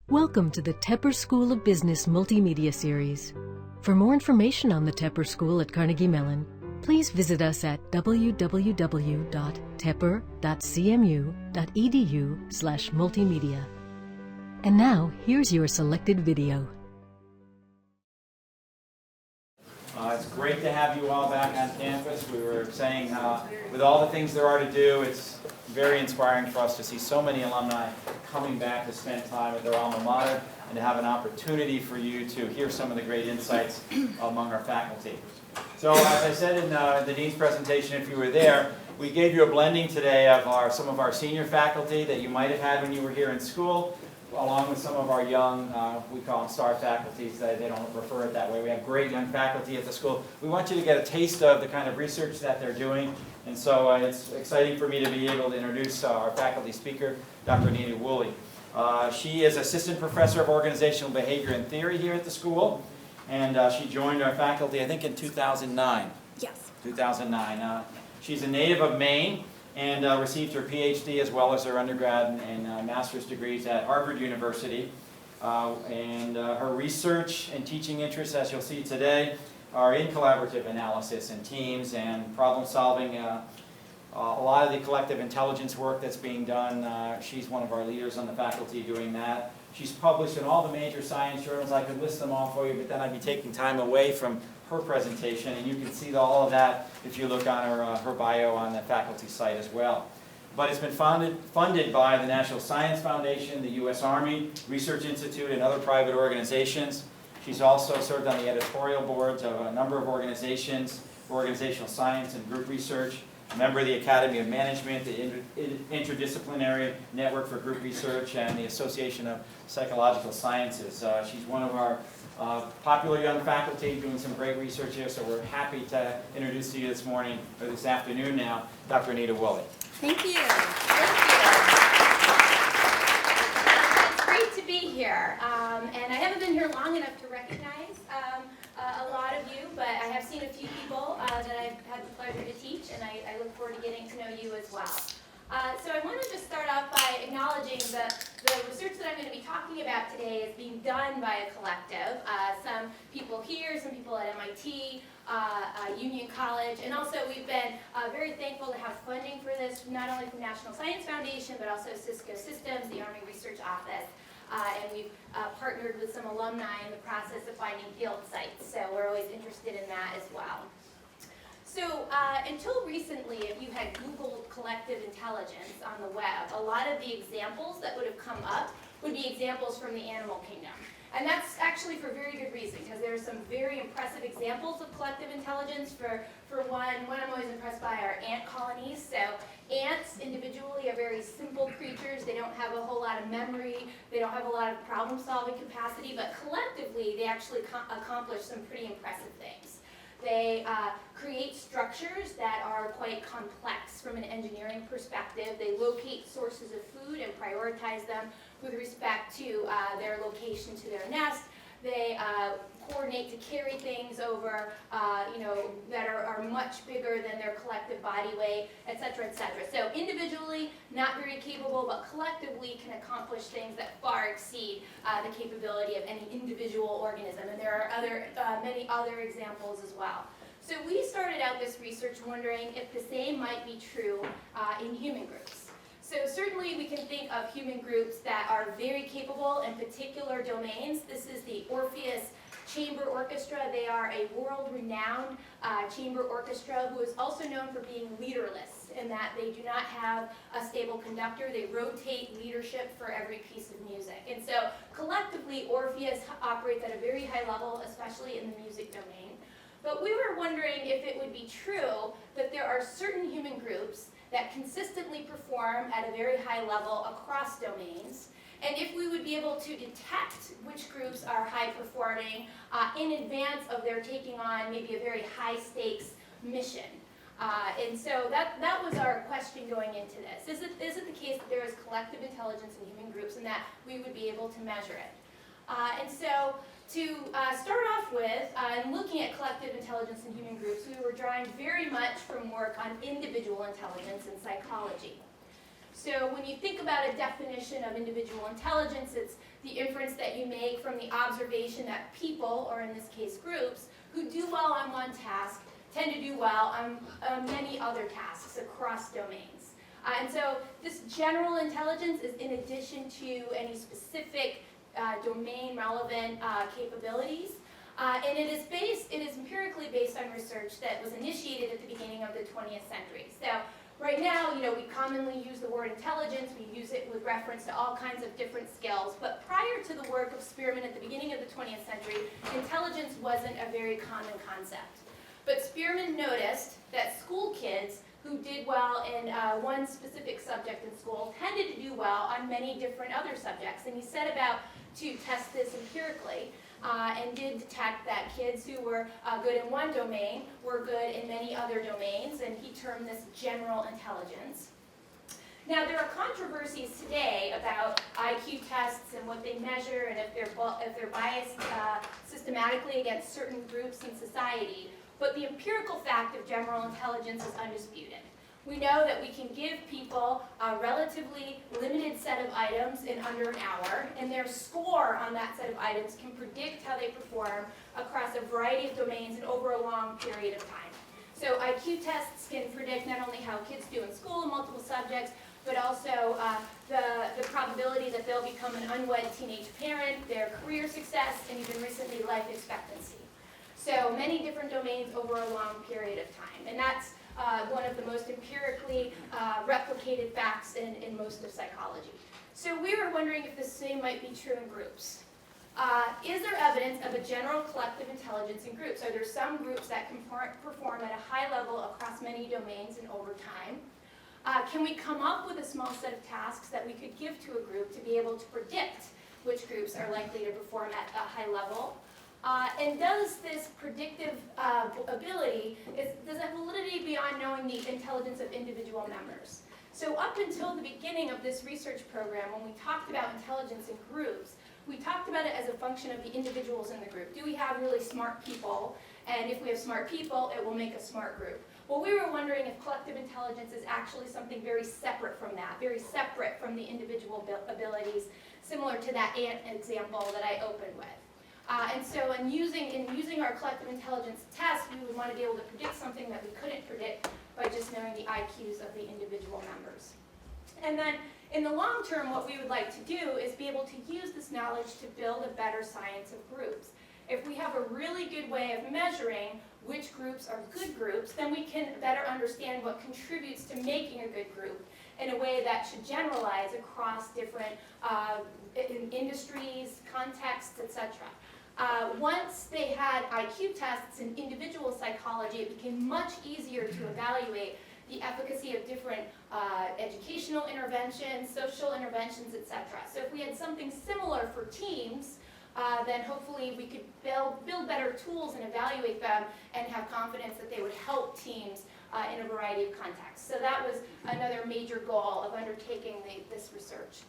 Welcome to the Tepper School of Business Multimedia Series. For more information on the Tepper School at Carnegie Mellon, please visit us at www.tepper.cmu.edu/multimedia. And now, here's your selected video. It's great to have you all back on campus. We were saying with all the things there are to do, it's very inspiring for us to see so many alumni coming back to spend time at their alma mater and to have an opportunity for you to hear some of the great insights among our faculty. So as I said in the Dean's presentation, if you were there, we gave you a blending today of some of our senior faculty that you might have had when you were here in school, along with some of our young, we call them star faculties. They don't refer it that way. We have great young faculty at the school. We want you to get a taste of the kind of research that they're doing. And so it's exciting for me to be able to introduce our faculty speaker, Dr. Anita Woolley. She is Assistant Professor of Organizational Behavior and Theory here at the school. And she joined our faculty, I think, in 2009. Yes. 2009. She's a native of Maine, and received her PhD as well as her undergrad and master's degrees at Harvard University. Her research and teaching interests, as you'll see today, are in collaborative analysis and teams and problem solving. A lot of the collective intelligence work that's being done, she's one of our leaders on the faculty doing that. She's published in all the major science journals. I could list them all for you, but then I'd be taking time away from her presentation, and you can see all of that if you look on her bio on the faculty site as well. But it's been funded by the National Science Foundation, the U.S. Army Research Institute, and other private organizations. She's also served on the editorial boards of a number of organizations, organizational science and group research, a member of the Academy of Management, the Interdisciplinary Network for Group Research, and the Association of Psychological Sciences. She's one of our popular young faculty doing some great research here, so we're happy to introduce to you this morning, or this afternoon now, Dr. Anita Woolley. Thank you. Thank you. It's great to be here. And I haven't been here long enough to recognize a lot of you, but I have seen a few people that I've had the pleasure to teach, and I look forward to getting to know you as well. So I want to just start off by acknowledging that the research that I'm going to be talking about today is being done by a collective. Some people here, some people at MIT, Union College, and also we've been very thankful to have funding for this, not only from National Science Foundation, but also Cisco Systems, the Army Research Office. And we've partnered with some alumni in the process of finding field sites, so we're always interested in that as well. So until recently, if you had Googled collective intelligence on the web, a lot of the examples that would have come up would be examples from the animal kingdom. And that's actually for very good reason, because there are some very impressive examples of collective intelligence. For one I'm always impressed by are ant colonies. So ants individually are very simple creatures. They don't have a whole lot of memory. They don't have a lot of problem-solving capacity, but collectively they actually accomplish some pretty impressive things. They create structures that are quite complex from an engineering perspective. They locate sources of food and prioritize them with respect to their location to their nest. They coordinate to carry things over, that are much bigger than their collective body weight, et cetera, et cetera. So individually, not very capable, but collectively can accomplish things that far exceed the capability of any individual organism. And there are many other examples as well. So we started out this research wondering if the same might be true in human groups. So certainly we can think of human groups that are very capable in particular domains. This is the Orpheus Chamber Orchestra. They are a world-renowned chamber orchestra who is also known for being leaderless, in that they do not have a stable conductor. They rotate leadership for every piece of music. And so collectively, Orpheus operates at a very high level, especially in the music domain. But we were wondering if it would be true that there are certain human groups that consistently perform at a very high level across domains, and if we would be able to detect which groups are high performing in advance of their taking on maybe a very high stakes mission. And so that was our question going into this. Is it the case that there is collective intelligence in human groups and that we would be able to measure it? And so to start off with, in looking at collective intelligence in human groups, we were drawing very much from work on individual intelligence in psychology. So when you think about a definition of individual intelligence, it's the inference that you make from the observation that people, or in this case groups, who do well on one task tend to do well on many other tasks across domains. And so this general intelligence is in addition to any specific domain-relevant capabilities. And it is empirically based on research that was initiated at the beginning of the 20th century. So right now, we commonly use the word intelligence. We use it with reference to all kinds of different skills. But prior to the work of Spearman at the beginning of the 20th century, intelligence wasn't a very common concept. But Spearman noticed that school kids who did well in one specific subject in school tended to do well on many different other subjects. And he set about to test this empirically. And did detect that kids who were good in one domain were good in many other domains, and he termed this general intelligence. Now, there are controversies today about IQ tests and what they measure, and if they're biased systematically against certain groups in society, but the empirical fact of general intelligence is undisputed. We know that we can give people a relatively limited set of items in under an hour, and their score on that set of items can predict how they perform across a variety of domains and over a long period of time. So IQ tests can predict not only how kids do in school in multiple subjects, but also the probability that they'll become an unwed teenage parent, their career success, and even recently life expectancy. So many different domains over a long period of time, and that's one of the most empirically replicated facts in most of psychology. So we were wondering if the same might be true in groups. Is there evidence of a general collective intelligence in groups? Are there some groups that can perform at a high level across many domains and over time? Can we come up with a small set of tasks that we could give to a group to be able to predict which groups are likely to perform at a high level? And does this predictive ability, does it have validity beyond knowing the intelligence of individual members? So up until the beginning of this research program, when we talked about intelligence in groups, we talked about it as a function of the individuals in the group. Do we have really smart people? And if we have smart people, it will make a smart group. Well, we were wondering if collective intelligence is actually something very separate from that, very separate from the individual abilities, similar to that ant example that I opened with. And so in using our collective intelligence test, we would want to be able to predict something that we couldn't predict by just knowing the IQs of the individual members. And then in the long term, what we would like to do is be able to use this knowledge to build a better science of groups. If we have a really good way of measuring which groups are good groups, then we can better understand what contributes to making a good group in a way that should generalize across different industries, contexts, etc. Once they had IQ tests in individual psychology, it became much easier to evaluate the efficacy of different educational interventions, social interventions, etc. So if we had something similar for teams, then hopefully we could build better tools and evaluate them and have confidence that they would help teams in a variety of contexts. So that was another major goal of undertaking this research.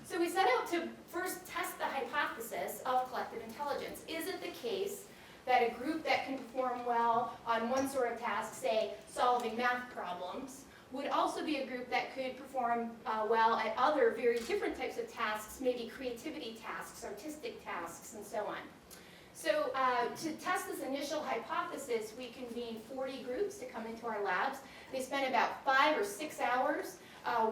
So we set out to first test the hypothesis of collective intelligence. Is it the case that a group that can perform well on one sort of task, say solving math problems, would also be a group that could perform well at other very different types of tasks, maybe creativity tasks, artistic tasks, and so on. So to test this initial hypothesis, we convened 40 groups to come into our labs. They spent about 5 or 6 hours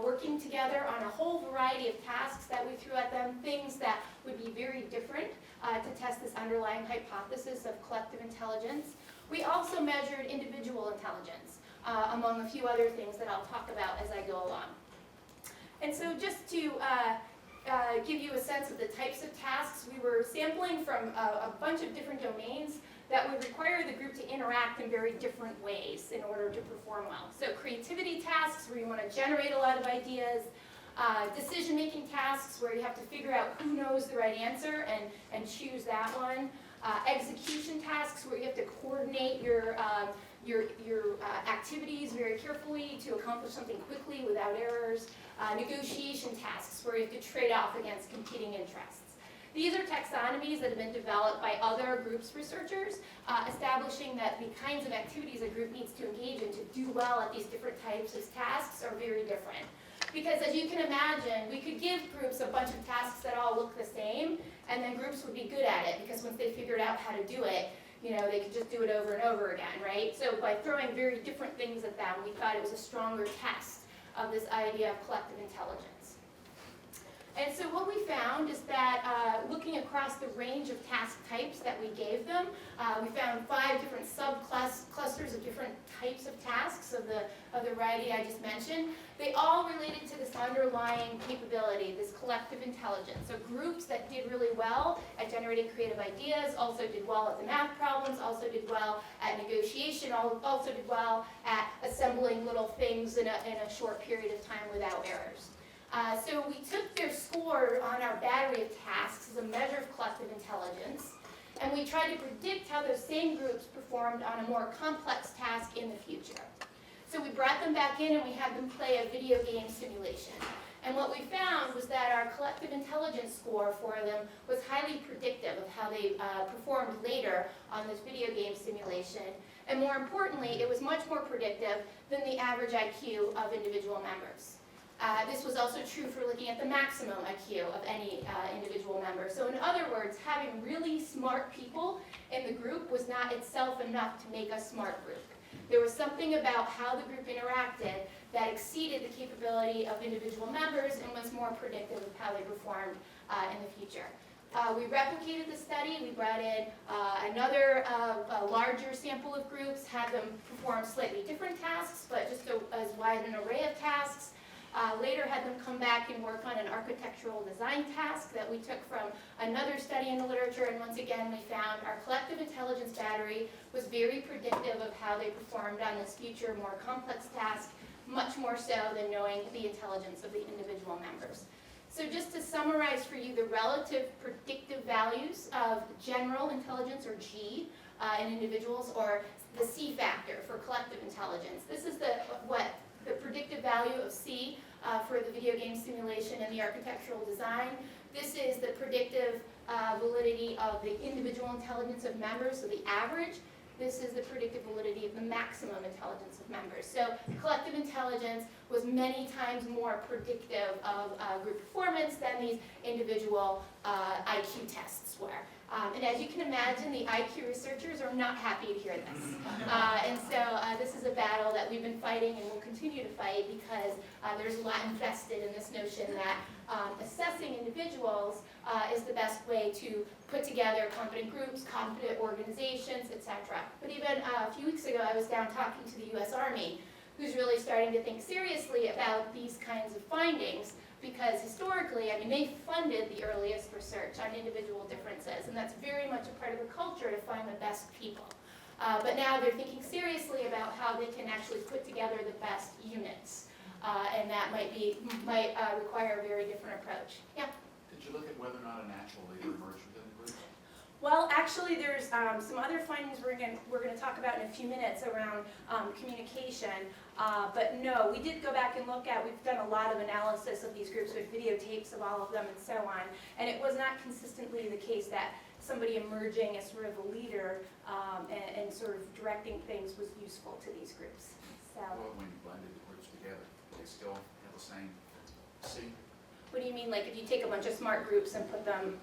working together on a whole variety of tasks that we threw at them, things that would be very different to test this underlying hypothesis of collective intelligence. We also measured individual intelligence, among a few other things that I'll talk about as I go along. And so just to give you a sense of the types of tasks, we were sampling from a bunch of different domains that would require the group to interact in very different ways in order to perform well. So creativity tasks, where you want to generate a lot of ideas, decision-making tasks, where you have to figure out who knows the right answer and choose that one, execution tasks, where you have to coordinate your activities very carefully to accomplish something quickly without errors, negotiation tasks, where you have to trade off against competing interests. These are taxonomies that have been developed by other groups researchers, establishing that the kinds of activities a group needs to engage in to do well at these different types of tasks are very different. Because as you can imagine, we could give groups a bunch of tasks that all look the then groups would be good at it because once they figured out how to do it, they could just do it over and over again, right? So by throwing very different things at them, we thought it was a stronger test of this idea of collective intelligence. And so what we found is that looking across the range of task types that we gave them, we found 5 different clusters of different types of tasks of the variety I just mentioned. They all related to this underlying capability, this collective intelligence. So groups that did really well at generating creative ideas, also did well at the math problems, also did well at negotiation, also did well at assembling little things in a short period of time without errors. So we took their score on our battery of tasks as a measure of collective intelligence, and we tried to predict how those same groups performed on a more complex task in the future. So we brought them back in and we had them play a video game simulation. And what we found was that our collective intelligence score for them was highly predictive of how they performed later on this video game simulation. And more importantly, it was much more predictive than the average IQ of individual members. This was also true for looking at the maximum IQ of any individual member. So in other words, having really smart people in the group was not itself enough to make a smart group. There was something about how the group interacted that exceeded the capability of individual members and was more predictive of how they performed in the future. We replicated the study. We brought in another larger sample of groups, had them perform slightly different tasks, but just as wide an array of tasks. Later had them come back and work on an architectural design task that we took from another study in the literature, and once again we found our collective intelligence battery was very predictive of how they performed on this future, more complex task, much more so than knowing the intelligence of the individual members. So just to summarize for you the relative predictive values of general intelligence, or G, in individuals, or the C factor for collective intelligence. This is the predictive value of C for the video game simulation and the architectural design. This is the predictive validity of the individual intelligence of members, so the average. This is the predictive validity of the maximum intelligence of members. So collective intelligence was many times more predictive of group performance than these individual IQ tests were. And as you can imagine, the IQ researchers are not happy to hear this. And so this is a battle that we've been fighting and will continue to fight because there's a lot invested in this notion that assessing individuals is the best way to put together competent groups, competent organizations, etc. But even a few weeks ago, I was down talking to the U.S. Army, who's really starting to think seriously about these kinds of findings. Because historically, they funded the earliest research on individual differences, and that's very much a part of the culture to find the best people. But now they're thinking seriously about how they can actually put together the best units, and that might require a very different approach. Yeah? Did you look at whether or not a natural leader emerged within the group? Well, actually, there's some other findings we're going to talk about in a few minutes around communication. But no, we did go back and look at, we've done a lot of analysis of these groups with videotapes of all of them and so on. And it was not consistently the case that somebody emerging as sort of a leader and sort of directing things was useful to these groups. So. Well, when you blended the groups together, they still have the same C? What do you mean, like if you take a bunch of smart groups and put them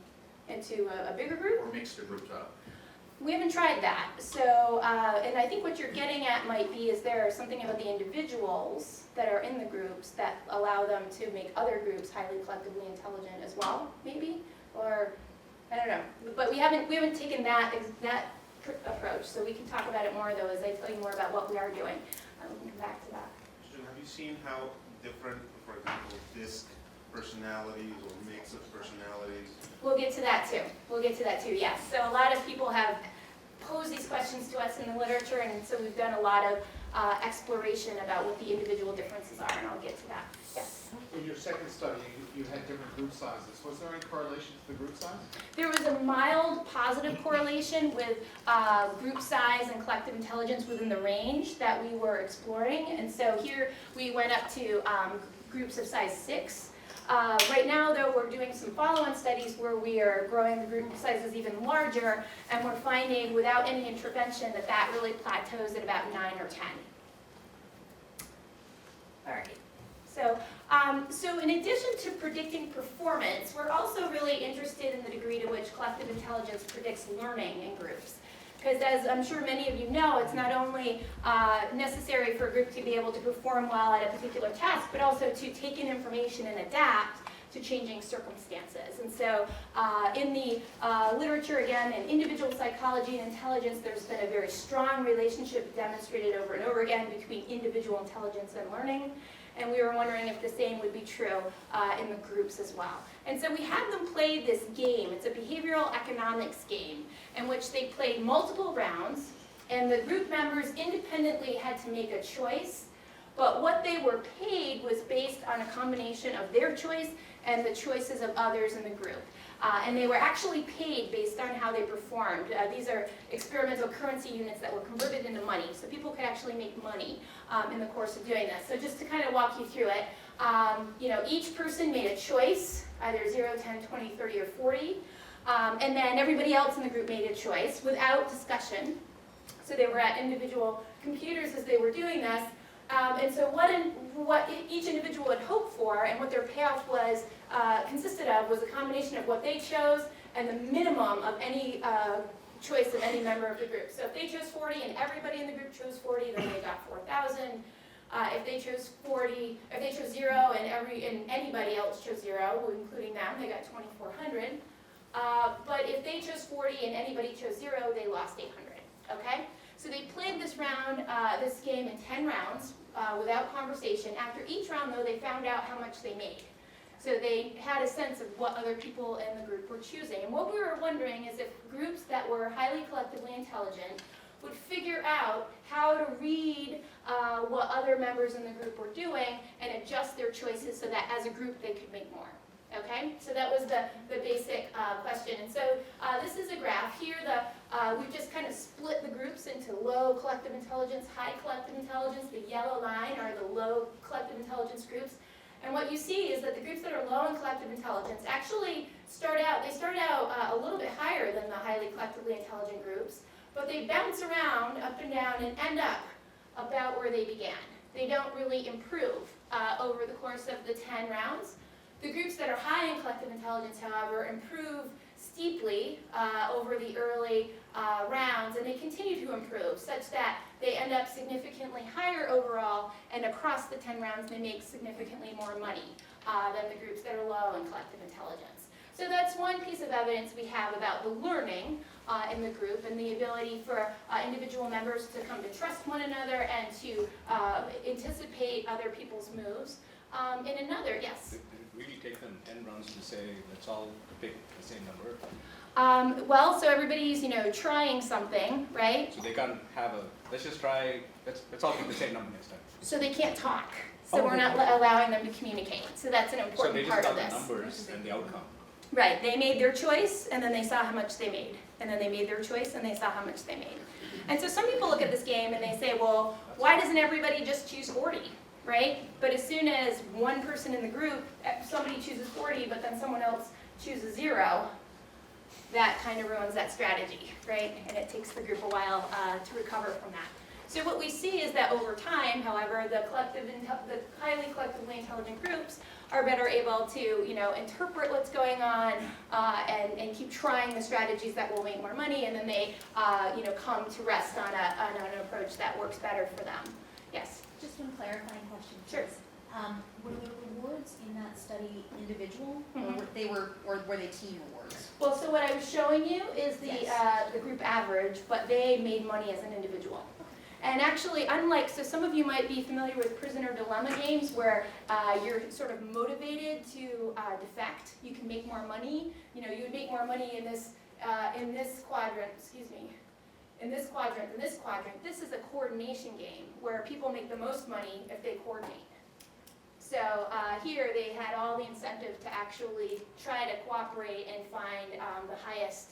into a bigger group? Or mix the groups up? We haven't tried that. So, and I think what you're getting at might be, is there something about the individuals that are in the groups that allow them to make other groups highly collectively intelligent as well, maybe? Or, I don't know. But we haven't taken that approach, so we can talk about it more though as I tell you more about what we are doing. We can come back to that. So have you seen how different, for example, disc personalities or mix of personalities? We'll get to that too, yes. So a lot of people have posed these questions to us in the literature, and so we've done a lot of exploration about what the individual differences are, and I'll get to that. Yes? In your second study, you had different group sizes. Was there any correlation to the group size? There was a mild positive correlation with group size and collective intelligence within the range that we were exploring, and so here we went up to groups of size 6. Right now, though, we're doing some follow-on studies where we are growing the group sizes even larger, and we're finding, without any intervention, that really plateaus at about 9 or 10. All right. So in addition to predicting performance, we're also really interested in the degree to which collective intelligence predicts learning in groups. Because as I'm sure many of you know, it's not only necessary for a group to be able to perform well at a particular task, but also to take in information and adapt to changing circumstances. And so in the literature, again, in individual psychology and intelligence, there's been a very strong relationship demonstrated over and over again between individual intelligence and learning. And we were wondering if the same would be true in the groups as well. And so we had them play this game. It's a behavioral economics game in which they played multiple rounds, and the group members independently had to make a choice, but what they were paid was based on a combination of their choice and the choices of others in the group. And they were actually paid based on how they performed. These are experimental currency units that were converted into money, so people could actually make money in the course of doing this. So just to kind of walk you through it, each person made a choice, either 0, 10, 20, 30, or 40, and then everybody else in the group made a choice without discussion. So they were at individual computers as they were doing this, and so what each individual had hoped for and what their payoff was consisted of was a combination of what they chose and the minimum of any choice of any member of the group. So if they chose 40 and everybody in the group chose 40, then they got 4,000. If they chose 0 and anybody else chose 0, including them, they got 2,400. But if they chose 40 and anybody chose 0, they lost 800. Okay? So they played this round, this game in 10 rounds without conversation. After each round, though, they found out how much they made. So they had a sense of what other people in the group were choosing. And what we were wondering is if groups that were highly collectively intelligent would figure out how to read what other members in the group were doing and adjust their choices so that as a group they could make more. Okay, so that was the basic question. And so this is a graph here. We've just kind of split the groups into low collective intelligence, high collective intelligence. The yellow line are the low collective intelligence groups. And what you see is that the groups that are low in collective intelligence actually start out a little bit higher than the highly collectively intelligent groups, but they bounce around up and down and end up about where they began. They don't really improve over the course of the 10 rounds. The groups that are high in collective intelligence, however, improve steeply over the early rounds, and they continue to improve such that they end up significantly higher overall, and across the 10 rounds they make significantly more money than the groups that are low in collective intelligence. So that's one piece of evidence we have about the learning in the group and the ability for individual members to come to trust one another and to anticipate other people's moves. In another, yes? Really take them 10 rounds to say, let's all pick the same number? Well, so everybody's, trying something, right? So they can't have let's just try, let's all pick the same number next time. So they can't talk. So we're not allowing them to communicate. So that's an important part of this. So they just got the numbers and the outcome. Right, they made their choice and then they saw how much they made. And then they made their choice and they saw how much they made. And so some people look at this game and they say, well, why doesn't everybody just choose 40? Right? But as soon as one person in the group, somebody chooses 40, but then someone else chooses 0, that kind of ruins that strategy, right? And it takes the group a while to recover from that. So what we see is that over time, however, the highly collectively intelligent groups are better able to, interpret what's going on and keep trying the strategies that will make more money, and then they, come to rest on an approach that works better for them. Yes. Just one clarifying question. Sure. Were the rewards in that study individual, Mhm. or were they team rewards? Well, so what I was showing you is the group average, but they made money as an individual. And actually, so some of you might be familiar with prisoner dilemma games where you're sort of motivated to defect. You can make more money. You would make more money in this quadrant, in this quadrant. This is a coordination game where people make the most money if they coordinate. So here they had all the incentive to actually try to cooperate and find the highest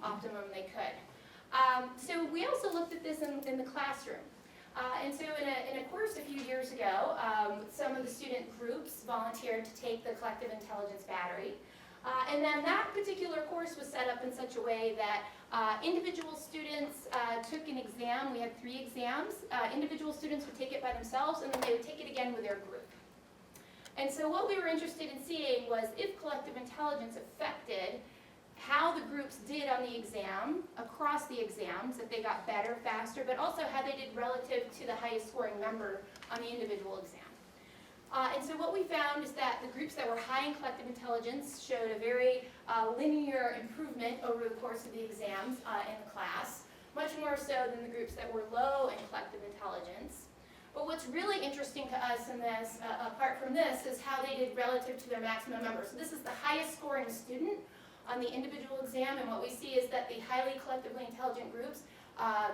optimum they could. So we also looked at this in the classroom. And so in a course a few years ago, some of the student groups volunteered to take the collective intelligence battery. And then that particular course was set up in such a way that individual students took an exam. We had 3 exams. Individual students would take it by themselves, and then they would take it again with their group. And so what we were interested in seeing was if collective intelligence affected how the groups exam, across the exams, that they got better, faster, but also how they did relative to the highest scoring member on the individual exam. And so what we found is that the groups that were high in collective intelligence showed a very linear improvement over the course of the exams in the class, much more so than the groups that were low in collective intelligence. But what's really interesting to us in this, apart from this, is how they did relative to their maximum number. So this is the highest scoring student on the individual exam, and what we see is that the highly collectively intelligent groups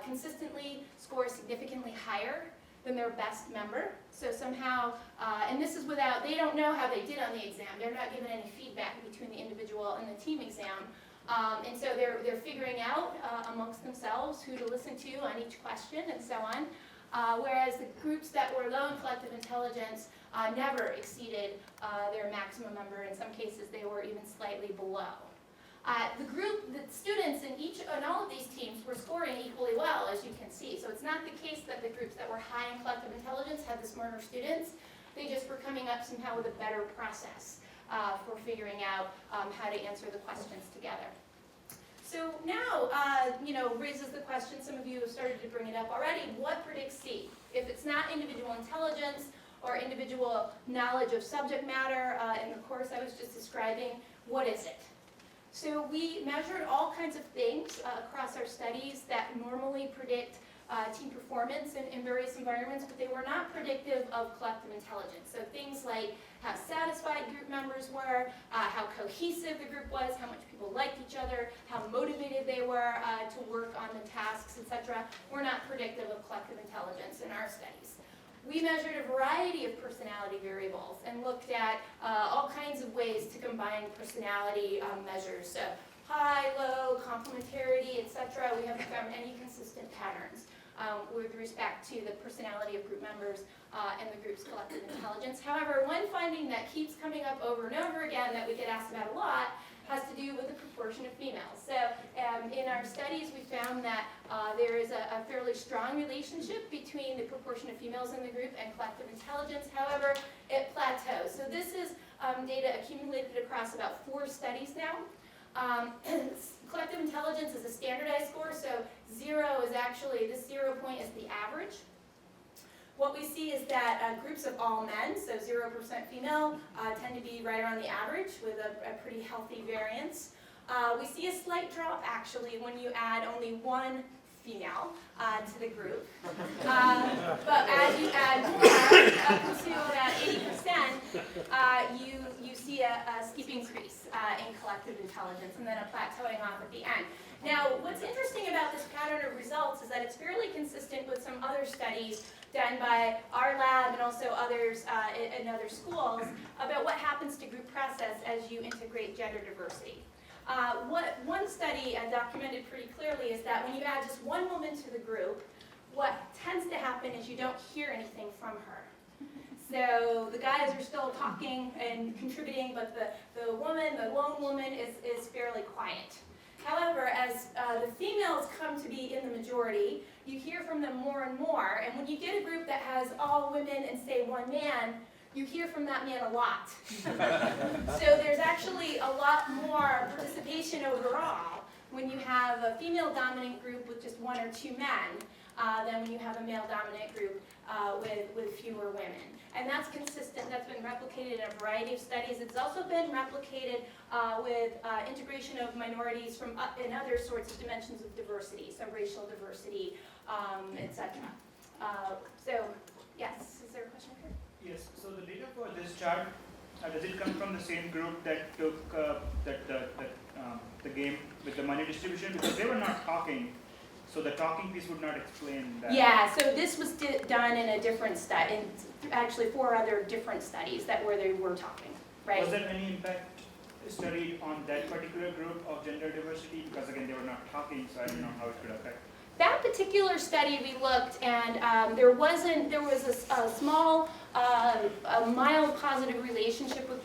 consistently score significantly higher than their best member. So somehow, and this is without, they don't know how they did on the exam. They're not given any feedback between the individual and the team exam. And so they're figuring out amongst themselves who to listen to on each question and so on. Whereas the groups that were low in collective intelligence never exceeded their maximum number. In some cases, they were even slightly below. The students in all of these teams were scoring equally well, as you can see. So it's not the case that the groups that were high in collective intelligence had the smarter students. They just were coming up somehow with a better process for figuring out how to answer the questions together. So now, raises the question, some of you have started to bring it up already, what predicts C? If it's not individual intelligence or individual knowledge of subject matter in the course I was just describing, what is it? So we measured all kinds of things across our studies that normally predict team performance in various environments, but they were not predictive of collective intelligence. So things like how satisfied group members were, how cohesive the group was, how much people liked each other, how motivated they were to work on the tasks, etc., were not predictive of collective intelligence in our studies. We measured a variety of personality variables and looked at all kinds of ways to combine personality measures. So high, low, complementarity, etc. We haven't found any consistent patterns with respect to the personality of group members and the group's collective intelligence. However, one finding that keeps coming up over and over again that we get asked about a lot has to do with the proportion of females. So in our studies, we found that there is a fairly strong relationship between the proportion of females in the group and collective intelligence. However, it plateaus. So this is data accumulated across about 4 studies now. Collective intelligence is a standardized score, so 0 is actually, this 0 point is the average. What we see is that groups of all men, so 0% female, tend to be right around the average with a pretty healthy variance. We see a slight drop actually when you add only 1 female to the group. But as you add more, up to about 80%, you see a steep increase in collective intelligence and then a plateauing off at the end. Now, what's interesting about this pattern of results is that it's fairly consistent with some other studies done by our lab and also others in other schools about what happens to group process as you integrate gender diversity. What one study documented pretty clearly is that when you add just 1 woman to the group, what tends to happen is you don't hear anything from her. So the guys are still talking and contributing, but the lone woman is fairly quiet. However, as the females come to be in the majority, you hear from them more and more. And when you get a group that has all women and say 1 man, you hear from that man a lot. So there's actually a lot more participation overall when you have a female-dominant group with just 1 or 2 men than when you have a male-dominant group with fewer women. And that's consistent. That's been replicated in a variety of studies. It's also been replicated with integration of minorities from in other sorts of dimensions of diversity, so racial diversity, etc. So, yes, is there a question here? Yes, so the data for this chart, does it come from the same group that took the game with the money distribution? Because they were not talking, so the talking piece would not explain that. Yeah, so this was done in a different study, actually 4 other different studies where they were talking, right? Was there any impact studied on that particular group of gender diversity? Because again, they were not talking, so I don't know how it could affect. That particular study we looked, and there was a small, a mild positive relationship with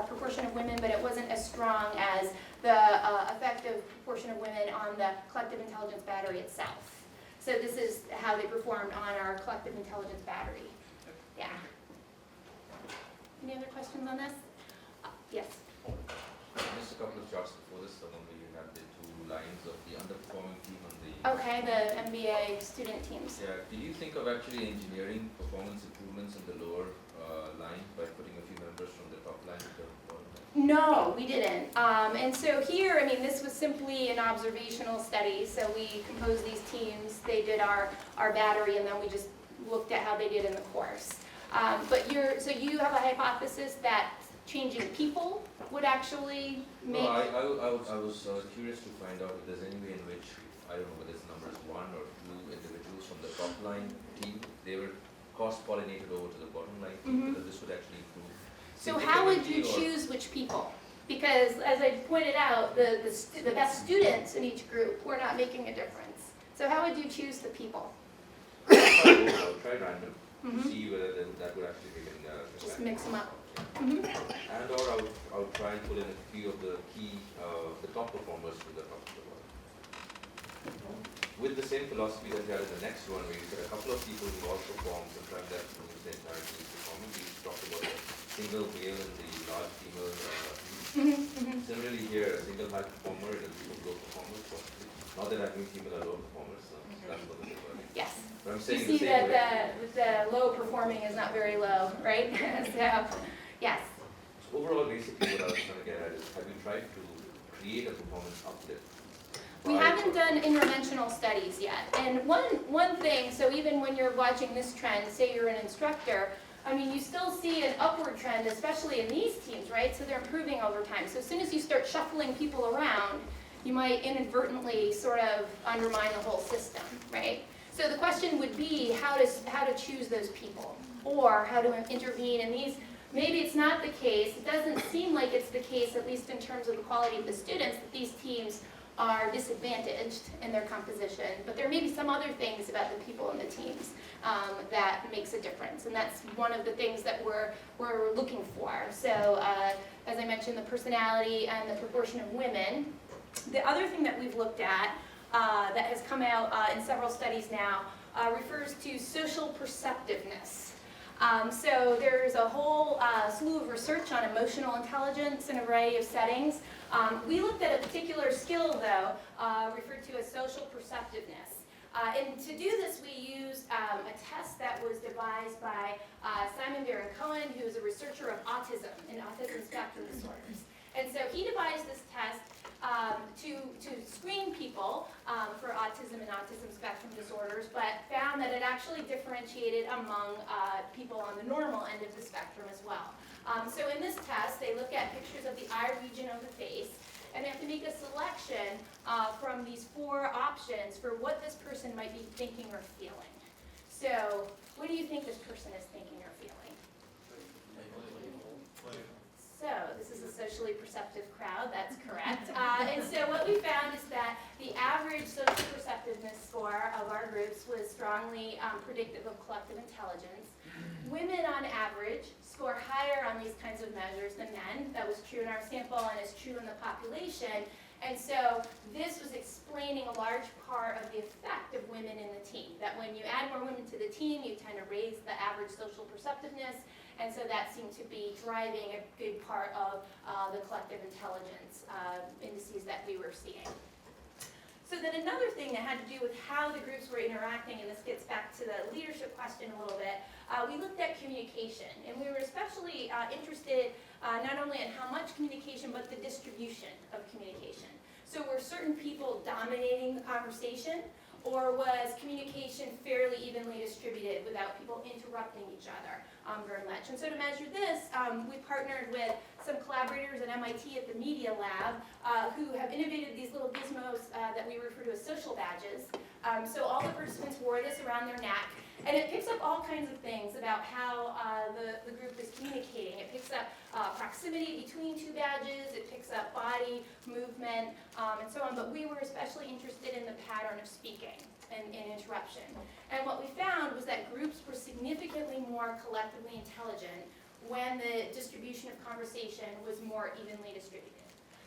proportion of women, but it wasn't as strong as the effective proportion of women on the collective intelligence battery itself. So this is how they performed on our collective intelligence battery. Yeah. Any other questions on this? Yes. Just a couple of charts before this, the one where you had the 2 lines of the underperforming team on the... Okay, the MBA student teams. Yeah, did you think of actually engineering performance improvements in the lower line by putting a few members from the top line to the bottom line? No, we didn't. And so here, I mean, this was simply an observational study. So we composed these teams, they did our battery, and then we just looked at how they did in the course. But so you have a hypothesis that changing people would actually make... No, I was curious to find out if there's any way in which, I don't know whether it's numbers 1 or 2 individuals from the top line team, they were cross-pollinated over to the bottom line team, whether this would actually improve. So how would you choose which people? Because as I pointed out, the best students in each group were not making a difference. So how would you choose the people? I would try random to see whether that would actually make an Just mix them up. And or I would try and pull in a few of the key, the top performers to the top of the world. With the same philosophy that we had in the next one, where we said a couple of people who all performed and tried that to the entire team's performance. We talked about a single male and the large female team. Similarly here, a single high performer and a group of low performers, possibly. Not that I think female are low performers, so that's what I'm saying. Yes. But I'm You saying see the same that the low performing is not very low, right? So, yes. So overall, basically what I was trying to get at is, have you tried to create a performance uplift? We haven't done interventional studies yet. And one thing, so even when you're watching this trend, say you're an instructor, I mean, you still see an upward trend, especially in these teams, right? So they're improving over time. So as soon as you start shuffling people around, you might inadvertently sort of undermine the whole system, right? So the question would be how to choose those people, or how to intervene in these. Maybe it's not the case. It doesn't seem like it's the case, at least in terms of the quality of the students, that these teams are disadvantaged in their composition. But there may be some other things about the people in the teams that makes a difference, and that's one of the things that we're looking for. So as I mentioned, the personality and the proportion of women. The other thing that we've looked at that has come out in several studies now refers to social perceptiveness. So there's a whole slew of research on emotional intelligence in a variety of settings. We looked at a particular skill, though, referred to as social perceptiveness. And to do this, we used a test that was devised by Simon Baron-Cohen, who is a researcher of autism and autism spectrum disorders. And so he devised this test to screen people for autism and autism spectrum disorders, but found that it actually differentiated among people on the normal end of the spectrum as well. So in this test, they look at pictures of the eye region of the face, and they have to make a selection from these 4 options for what this person might be thinking or feeling. So what do you think this person is thinking or feeling? So this is a socially perceptive crowd, that's correct. And so what we found is that the average social perceptiveness score of our groups was strongly predictive of collective intelligence. Women on average score higher on these kinds of measures than men. That was true in our sample and is true in the population. And so this was explaining a large part of the effect of women in the team, that when you add more women to the team, you tend to raise the average social perceptiveness. And so that seemed to be driving a big part of the collective intelligence indices that we were seeing. So then another thing that had to do with how the groups were interacting, and this gets back to the leadership question a little bit, we looked at communication. And we were especially interested not only in how much communication, but the distribution of communication. So were certain people dominating the conversation, or was communication fairly evenly distributed without people interrupting each other very much? And so to measure this, we partnered with some collaborators at MIT at the Media Lab who have innovated these little gizmos that we refer to as social badges. So all the participants wore this around their neck, and it picks up all kinds of things about how the group is communicating. It picks up proximity between 2 badges, it picks up body movement, and so on. But we were especially interested in the pattern of speaking and interruption. And what we found was that groups were significantly more collectively intelligent when the distribution of conversation was more evenly distributed.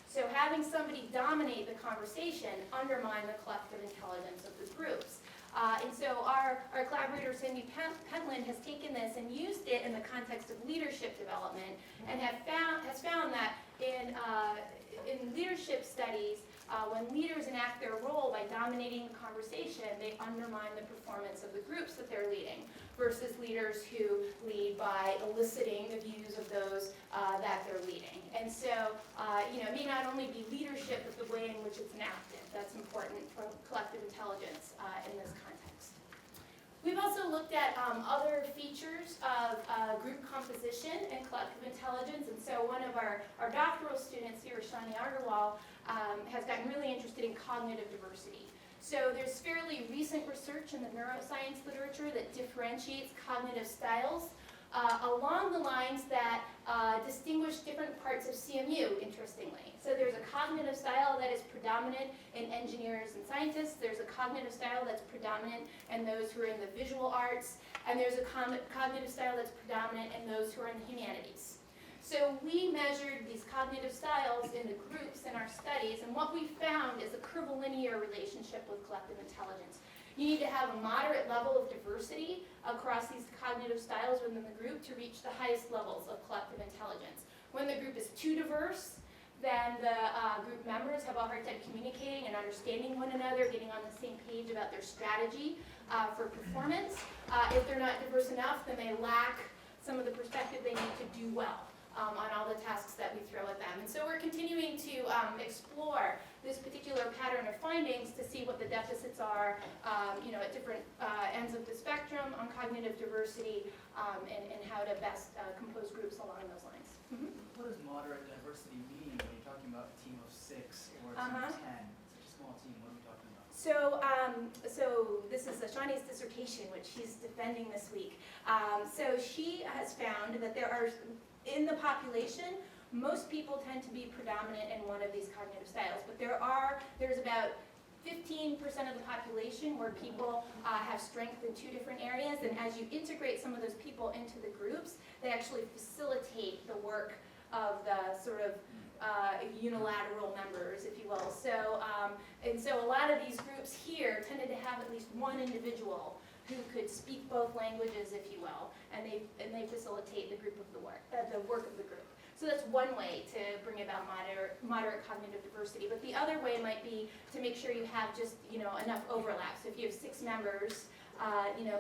So having somebody dominate the conversation undermined the collective intelligence of the groups. And so our collaborator, Cindy Pentland, has taken this and used it in the context of leadership development, and has found that in leadership studies, when leaders enact their role by dominating the conversation, they undermine the performance of the groups that they're leading, versus leaders who lead by eliciting the views of those that they're leading. And so, it may not only be leadership, but the way in which it's enacted. That's important for collective intelligence in this context. We've also looked at other features of group composition and collective intelligence, and so one of our doctoral students here, Shani Agarwal, has gotten really interested in cognitive diversity. So there's fairly recent research in the neuroscience literature that differentiates cognitive styles along the lines that distinguish different parts of CMU, interestingly. So there's a cognitive style that is predominant in engineers and scientists. There's a cognitive style that's predominant in those who are in the visual arts. And there's a cognitive style that's predominant in those who are in the humanities. So we measured these cognitive styles into groups in our studies, and what we found is a curvilinear relationship with collective intelligence. You need to have a moderate level of diversity across these cognitive styles within the group to reach the highest levels of collective intelligence. When the group is too diverse, then the group members have a hard time communicating and understanding one another, getting on the same page about their strategy for performance. If they're not diverse enough, then they lack some of the perspective they need to do well on all the tasks that we throw at them. And so we're continuing to explore this particular pattern of findings to see what the deficits are, at different ends of the spectrum on cognitive diversity, and how to best compose groups along those lines. Mm-hmm. What does moderate diversity mean when you're talking about a team of 6 or a team of 10? Such a small team, what are we talking about? So this is Shani's dissertation, which she's defending this week. So she has found that there are, in the population, most people tend to be predominant in one of these cognitive styles, but there's about 15% of the population where people have strength in 2 different areas, and as you integrate some of those people into the groups, they actually facilitate the work of the sort of unilateral members, if you will. So, and so a lot of these groups here tended to have at least one individual who could speak both languages, if you will, and they facilitate the work of the group. So that's one way to bring about moderate cognitive diversity. But the other way might be to make sure you have just enough overlap. So if you have 6 members,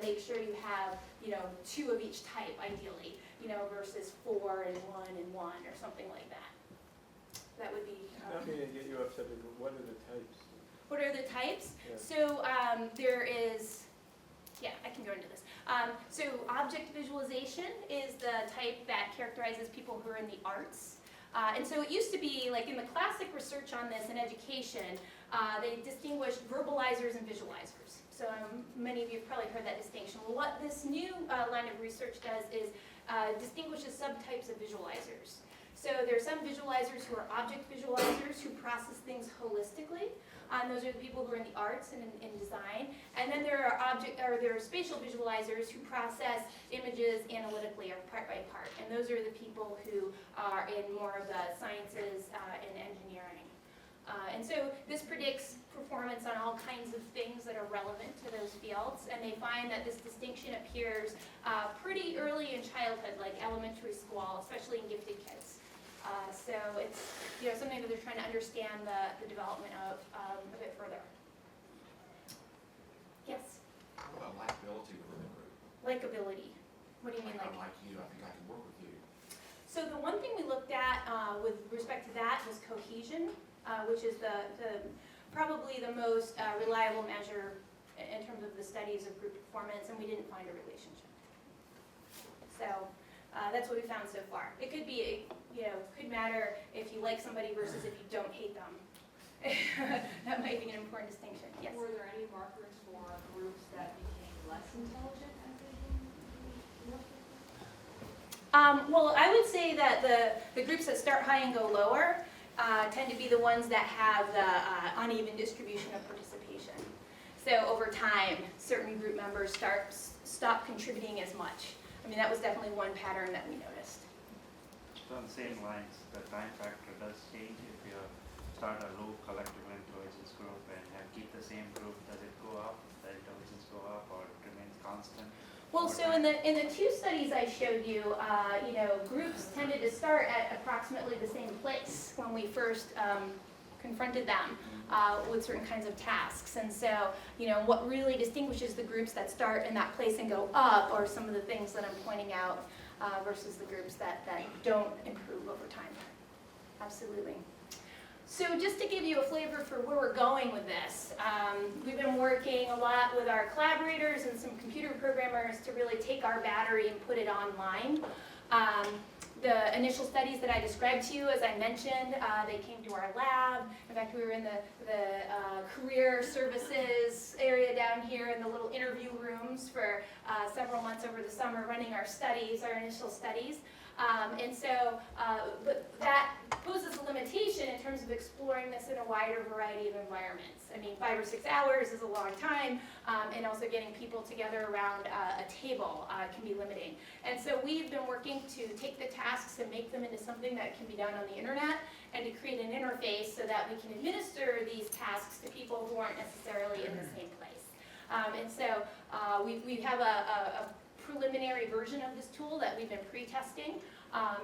make sure you have 2 of each type ideally, versus 4 and 1 and 1 or something like that. That would be. Not meaning to get you upset, but what are the types? What are the types? Yeah. So there is. Yeah, I can go into this. So object visualization is the type that characterizes people who are in the arts. And so it used to be, like in the classic research on this in education, they distinguished verbalizers and visualizers. So many of you have probably heard that distinction. Well, what this new line of research does is distinguishes subtypes of visualizers. So there are some visualizers who are object visualizers who process things holistically. Those are the people who are in the arts and in design. And then there are spatial visualizers who process images analytically or part by part. And those are the people who are in more of the sciences and engineering. And so this predicts performance on all kinds of things that are relevant to those fields. And they find that this distinction appears pretty early in childhood, like elementary school, especially in gifted kids. So it's something that they're trying to understand the development of a bit further. Yes? What about likability within the group? Likability. What do you mean I like you, I think I can work with you. So the one thing we looked at with respect to that was cohesion, which is probably the most reliable measure in terms of the studies of group performance, and we didn't find a relationship. So that's what we found so far. It could be, could matter if you like somebody versus if you don't hate them. That might be an important distinction. Yes? Were there any markers for groups that became less intelligent as they grew? Well, I would say that the groups that start high and go lower tend to be the ones that have the uneven distribution of participation. So over time, certain group members stop contributing as much. I mean, that was definitely one pattern that we noticed. So on the same lines, the time factor does change if you start a low collective intelligence group and keep the same group. Does it go up? The intelligence go up, or it remains constant? Well, so in the 2 studies I showed you, groups tended to start at approximately the same place when we first confronted them with certain kinds of tasks. And so, what really distinguishes the groups that start in that place and go up are some of the things that I'm pointing out versus the groups that don't improve over time. Absolutely. So just to give you a flavor for where we're going with this, we've been working a lot with our collaborators and some computer programmers to really take our battery and put it online. The initial studies that I described to you, as I mentioned, they came to our lab. In fact, we were in the career services area down here in the little interview rooms for several months over the summer running our studies, our initial studies. But that poses a limitation in terms of exploring this in a wider variety of environments. I mean, 5 or 6 hours is a long time, and also getting people together around a table can be limiting. And so we've been working to take the tasks and make them into something that can be done on the internet, and to create an interface so that we can administer these tasks to people who aren't necessarily in the same place. We have a preliminary version of this tool that we've been pre-testing.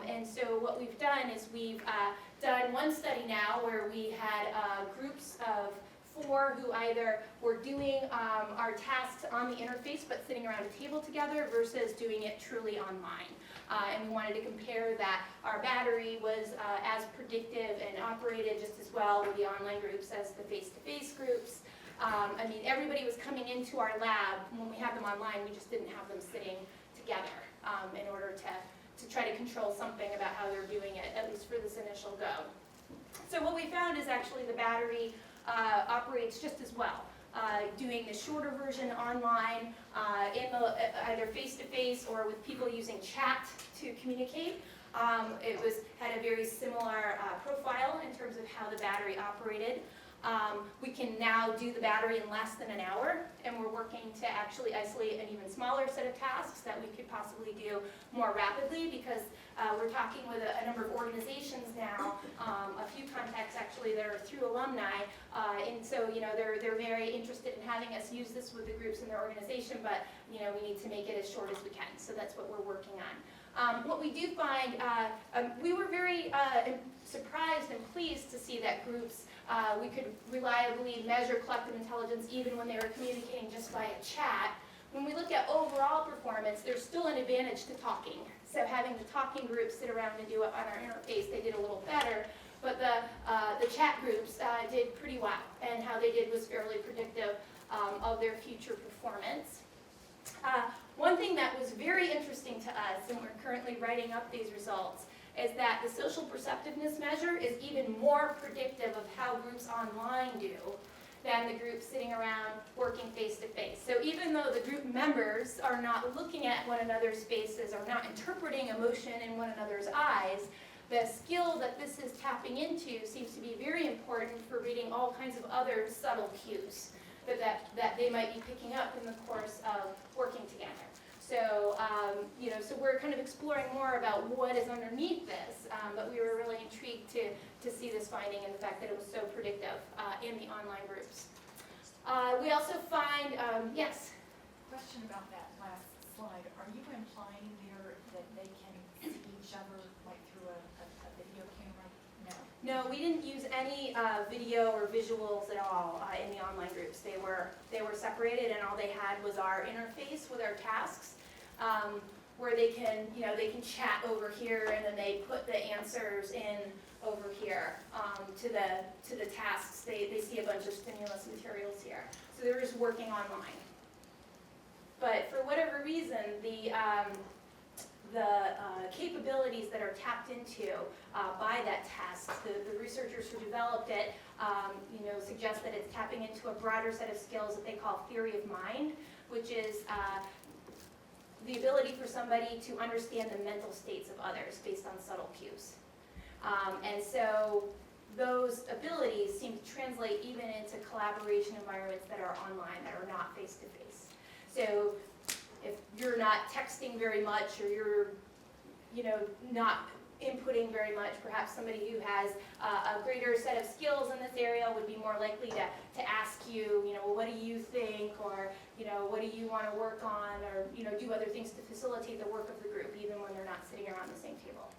And so what we've done is we've done one study now where we had groups of 4 who either were doing our tasks on the interface but sitting around a table together versus doing it truly online. And we wanted to compare that our battery was as predictive and operated just as well with the online groups as the face-to-face groups. Everybody was coming into our lab. When we had them online, we just didn't have them sitting together in order to try to control something about how they're doing it, at least for this initial go. So what we found is actually the battery operates just as well, doing the shorter version online, either face-to-face or with people using chat to communicate. It had a very similar profile in terms of how the battery operated. We can now do the battery in less than an hour, and we're working to actually isolate an even smaller set of tasks that we could possibly do more rapidly, because we're talking with a number of organizations now, a few contacts actually that are through alumni, and so they're very interested in having us use this with the groups in their organization, but we need to make it as short as we can, so that's what we're working on. What we do find, we were very surprised and pleased to see that groups, we could reliably measure collective intelligence even when they were communicating just via chat. When we look at overall performance, there's still an advantage to talking. So having the talking groups sit around and do it on our interface, they did a little better. But the chat groups did pretty well, and how they did was fairly predictive of their future performance. One thing that was very interesting to us, and we're currently writing up these results, is that the social perceptiveness measure is even more predictive of how groups online do than the groups sitting around working face-to-face. So even though the group members are not looking at one another's faces, are not interpreting emotion in one another's eyes, the skill that this is tapping into seems to be very important for reading all kinds of other subtle cues that they might be picking up in the course of working together. So, so we're kind of exploring more about what is underneath this, but we were really intrigued to see this finding and the fact that it was so predictive in the online groups. We also find, yes? Question about that last slide. Are you implying there that they can see each other like through a video camera? No. No, we didn't use any video or visuals at all in the online groups. They were separated, and all they had was our interface with our tasks, where they can chat over here, and then they put the answers in over here to the tasks. They see a bunch of stimulus materials here, so they're just working online. But for whatever reason, the capabilities that are tapped into by that task, the researchers who developed it, suggest that it's tapping into a broader set of skills that they call theory of mind, which is the ability for somebody to understand the mental states of others based on subtle cues. And so those abilities seem to translate even into collaboration environments that are online, that are not face-to-face. So if you're not texting very much, or you're not inputting very much, perhaps somebody who has a greater set of skills in this area would be more likely to ask you, well, what do you think, or what do you want to work on, or do other things to facilitate the work of the group, even when they're not sitting around the same table.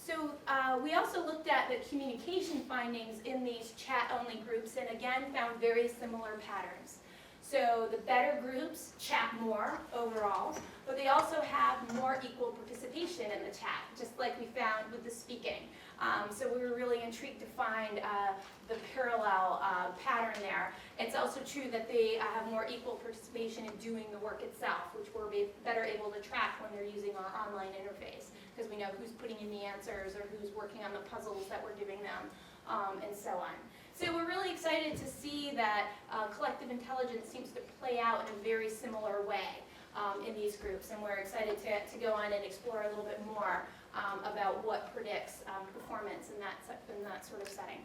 So we also looked at the communication findings in these chat-only groups and again found very similar patterns. So the better groups chat more overall, but they also have more equal participation in the chat, just like we found with the speaking. So we were really intrigued to find the parallel pattern there. It's also true that they have more equal participation in doing the work itself, which we're better able to track when they're using our online interface, because we know who's putting in the answers or who's working on the puzzles that we're giving them, and so on. So we're really excited to see that collective intelligence seems to play out in a very similar way in these groups, and we're excited to go on and explore a little bit more about what predicts performance in that sort of setting.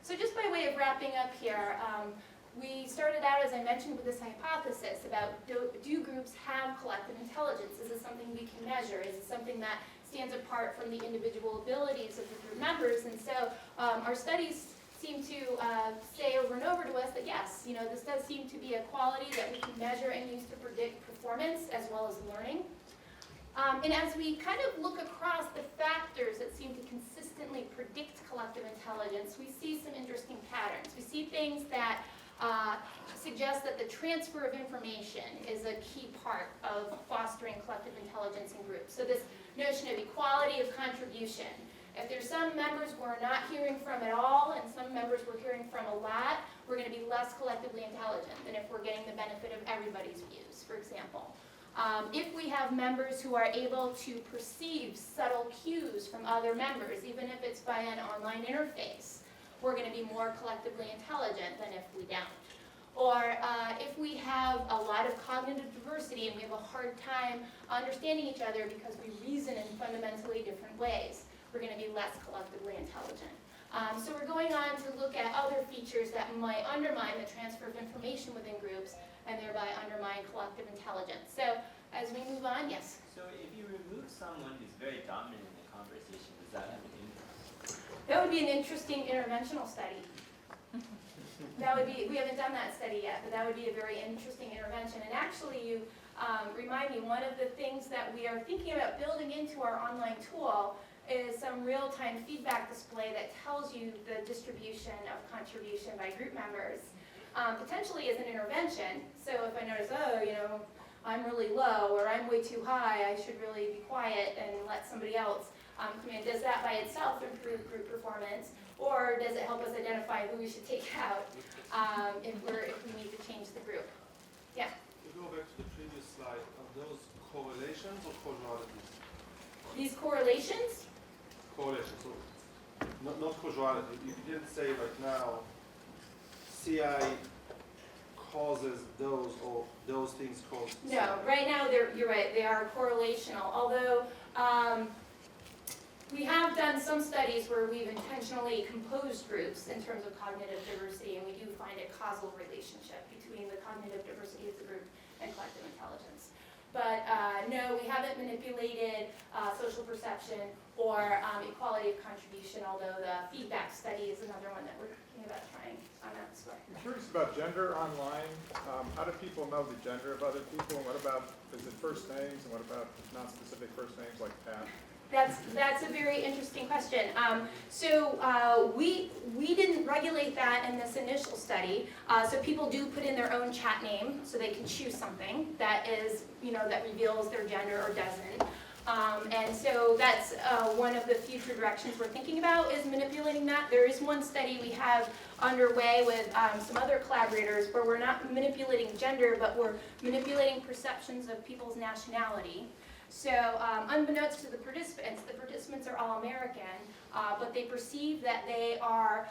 So just by way of wrapping up here, we started out, as I mentioned, with this hypothesis about do groups have collective intelligence? Is it something we can measure? Is it something that stands apart from the individual abilities of the group members? And so our studies seem to say over and over to us that yes, this does seem to be a quality that we can measure and use to predict performance as well as learning. And as we kind of look across the factors that seem to consistently predict collective intelligence, we see some interesting patterns. We see things that suggest that the transfer of information is a key part of fostering collective intelligence in groups. So this notion of equality of contribution. If there's some members we're not hearing from at all and some members we're hearing from a lot, we're going to be less collectively intelligent than if we're getting the benefit of everybody's views, for example. If we have members who are able to perceive subtle cues from other members, even if it's by an online interface, we're going to be more collectively intelligent than if we don't. Or if we have a lot of cognitive diversity and we have a hard time understanding each other because we reason in fundamentally different ways, we're going to be less collectively intelligent. So we're going on to look at other features that might undermine the transfer of information within groups and thereby undermine collective intelligence. So as we move on, yes? So if you remove someone who's very dominant in the conversation, does that have an impact? That would be an interesting interventional study. That would be, we haven't done that study yet, but that would be a very interesting intervention. And actually you remind me, one of the things that we are thinking about building into our online tool is some real-time feedback display that tells you the distribution of contribution by group members. Potentially as an intervention. So if I notice, oh, I'm really low or I'm way too high, I should really be quiet and let somebody else come in. Does that by itself improve group performance? Or does it help us identify who we should take out if we need to change the group? Yeah? To go back to the previous slide, are those correlations or causalities? These correlations? Correlation, so not causality. You didn't say right now CI causes those or those things cause CI. No, right now you're right, they are correlational. Although we have done some studies where we've intentionally composed groups in terms of cognitive diversity, and we do find a causal relationship between the cognitive diversity of the group and collective intelligence. But no, we haven't manipulated social perception or equality of contribution, although the feedback study is another one that we're thinking about trying on that score. I'm curious about gender online. How do people know the gender of other people? And what about, is it first names? And what about non-specific first names like Pat? That's a very interesting question. We didn't regulate that in this initial study. So people do put in their own chat name, so they can choose something that is, that reveals their gender or doesn't. And so that's one of the future directions we're thinking about is manipulating that. There is one study we have underway with some other collaborators where we're not manipulating gender, but we're manipulating perceptions of people's nationality. So unbeknownst to the participants are all American, but they perceive that they are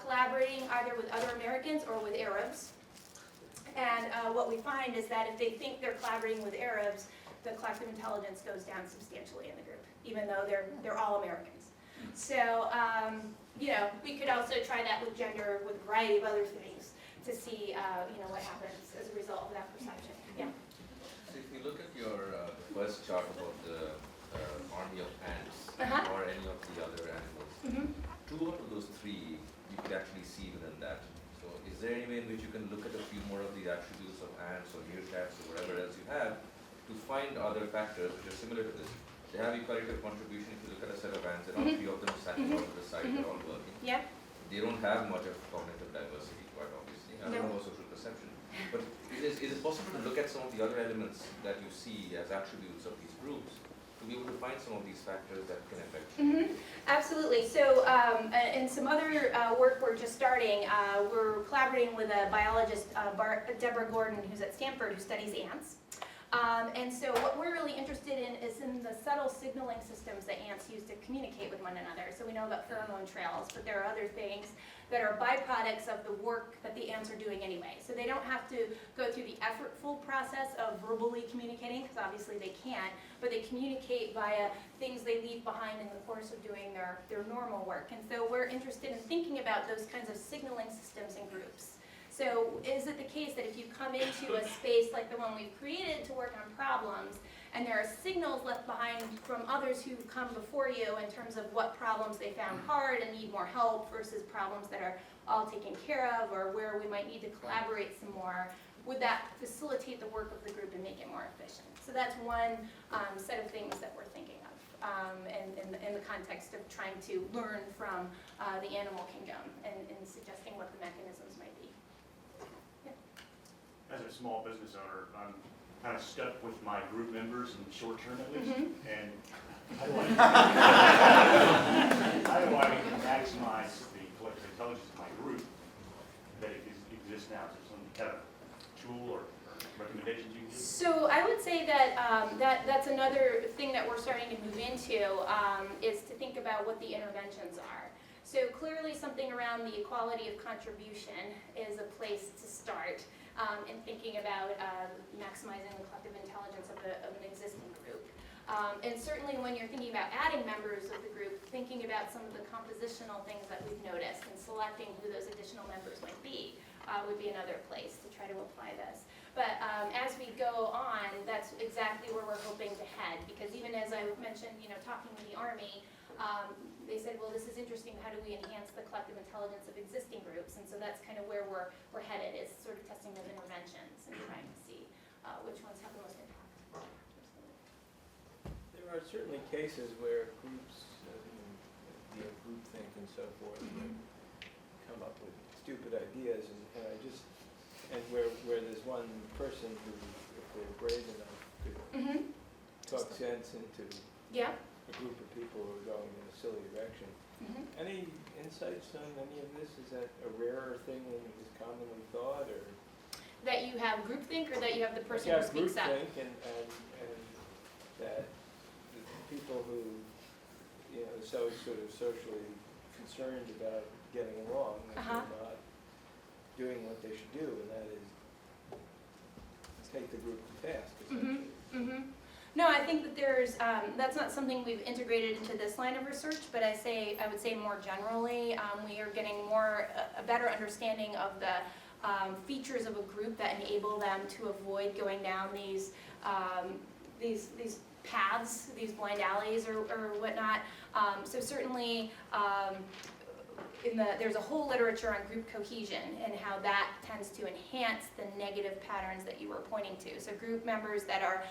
collaborating either with other Americans or with Arabs. And what we find is that if they think they're collaborating with Arabs, the collective intelligence goes down substantially in the group, even though they're all Americans. So we could also try that with gender, with a variety of other things to see what happens as a result of that perception. Yeah. So if you look at your first chart about the army of ants or any of the other animals, two out of those three you could actually see within that. So is there any way in which you can look at a few more of the attributes of ants or meerkats or whatever else you have to find other factors which are similar to this? They have equalitative contribution. If you look at a set of ants, and all three of them standing out to the side, they're all working. Yep. They don't have much of cognitive diversity, quite obviously, and No. no social perception. But is it possible to look at some of the other elements that you see as attributes of these groups to be able to find some of these factors that can affect? Absolutely. So in some other work we're just starting, we're collaborating with a biologist, Deborah Gordon, who's at Stanford, who studies ants. And so what we're really interested in is in the subtle signaling systems that ants use to communicate with one another. So we know about pheromone trails, but there are other things that are byproducts of the work that the ants are doing anyway. So they don't have to go through the effortful process of verbally communicating, because obviously they can't, but they communicate via things they leave behind in the course of doing their normal work. And so we're interested in thinking about those kinds of signaling systems in groups. So is it the case that if you come into a space like the one we've created to work on problems, and there are signals left behind from others who've come before you in terms of what problems they found hard and need more help versus problems that are all taken care of, or where we might need to collaborate some more, would that facilitate the work of the group and make it more efficient? So that's one set of things that we're thinking of in the context of trying to learn from the animal kingdom and suggesting what the mechanisms might be. As a small business owner, I'm kind of stuck with my group members in the short term at least. And how do I maximize the collective intelligence of my group that exists now? Is there some kind of tool or recommendations you can give? So I would say that, that's another thing that we're starting to move into, is to think about what the interventions are. So clearly something around the equality of contribution is a place to start. In thinking about maximizing the collective intelligence of an existing group. And certainly when you're thinking about adding members of the group, thinking about some of the compositional things that we've noticed and selecting who those additional members might be would be another place to try to apply this. But as we go on, that's exactly where we're hoping to head, because even as I mentioned, talking with the Army, they said, well, this is interesting, how do we enhance the collective intelligence of existing groups? And so that's kind of where we're headed, is sort of testing those interventions and trying to see which ones have the most impact. There are certainly cases where groups, groupthink and so forth, come up with stupid ideas, and where there's one person who, if they're brave enough, could talk sense into a group of people who are going in a silly direction. Any insights on any of this? Is that a rarer thing than is commonly thought, or that you have groupthink, or that you have the person who speaks up? Groupthink, and that the people who so sort of socially concerned about getting along, that they're not doing what they should do, and that is take the group to task, essentially. No, I think that there's, that's not something we've integrated into this line of research, but I would say more generally, we are getting a better understanding of the features of a group that enable them to avoid going down these paths, these blind alleys or whatnot. So certainly, there's a whole literature on group cohesion and how that tends to enhance the negative patterns that you were pointing to. So group members that are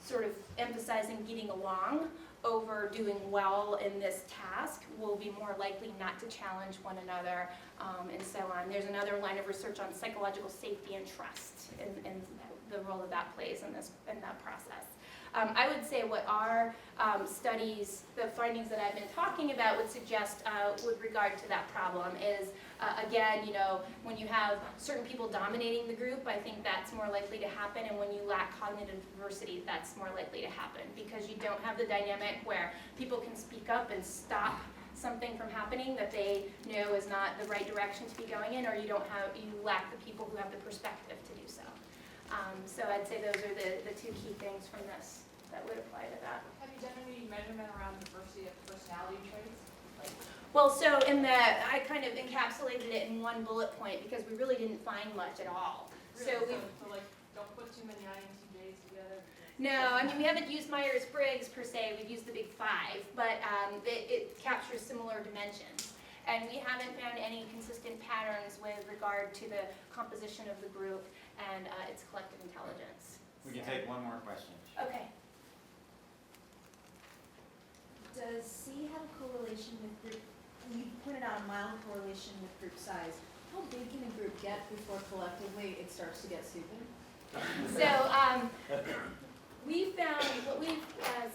sort of emphasizing getting along over doing well in this task will be more likely not to challenge one another, and so on. There's another line of research on psychological safety and trust and the role that that plays in that process. I would say what our studies, the findings that I've been talking about would suggest with regard to that problem is, again, when you have certain people dominating the group, I think that's more likely to happen, and when you lack cognitive diversity, that's more likely to happen, because you don't have the dynamic where people can speak up and stop something from happening that they know is not the right direction to be going in, or you lack the people who have the perspective to do so. So I'd say those are the two key things from this that would apply to that. Have you done any measurement around diversity of personality traits? Well, so I kind of encapsulated it in one bullet point because we really didn't find much at all. Really? So don't put too many INTJs together? No, I mean, we haven't used Myers-Briggs per se, we've used the big five, but it captures similar dimensions. And we haven't found any consistent patterns with regard to the composition of the group and its collective intelligence. We can take one more question. Okay. Does C have a correlation with group, you pointed out a mild correlation with group size. How big can a group get before collectively it starts to get stupid? So we found, what we've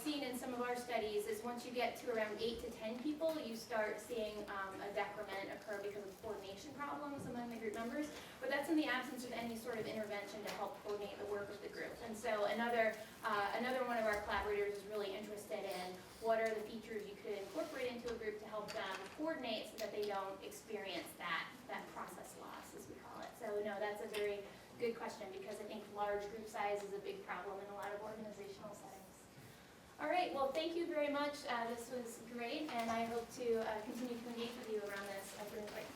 seen in some of our studies is once you get to around 8 to 10 people, you start seeing a decrement occur because of coordination problems among the group members. But that's in the absence of any sort of intervention to help coordinate the work of the group. And so another one of our collaborators is really interested in what are the features you could incorporate into a group to help them coordinate so that they don't experience that process loss, as we call it. So no, that's a very good question, because I think large group size is a big problem in a lot of organizational settings. All right, well, thank you very much. This was great, and I hope to continue to engage with you around this during the break.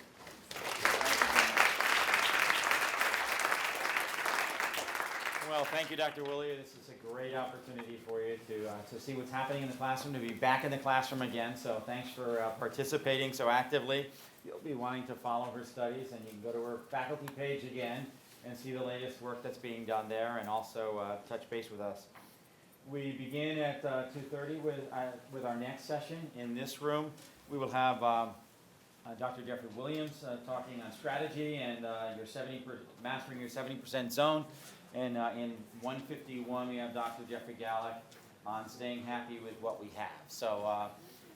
Well, thank you, Dr. Woolley. This is a great opportunity for you to see what's happening in the classroom, to be back in the classroom again. So thanks for participating so actively. You'll be wanting to follow her studies, and you can go to her faculty page again and see the latest work that's being done there, and also touch base with us. We begin at 2:30 with our next session. In this room, we will have Dr. Jeffrey Williams talking on strategy and mastering your 70% zone. And in 151, we have Dr. Jeffrey Gallick on staying happy with what we have. So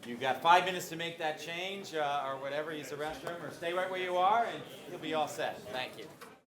you've got 5 minutes to make that change or whatever, use the restroom or stay right where you are, and you'll be all set. Thank you.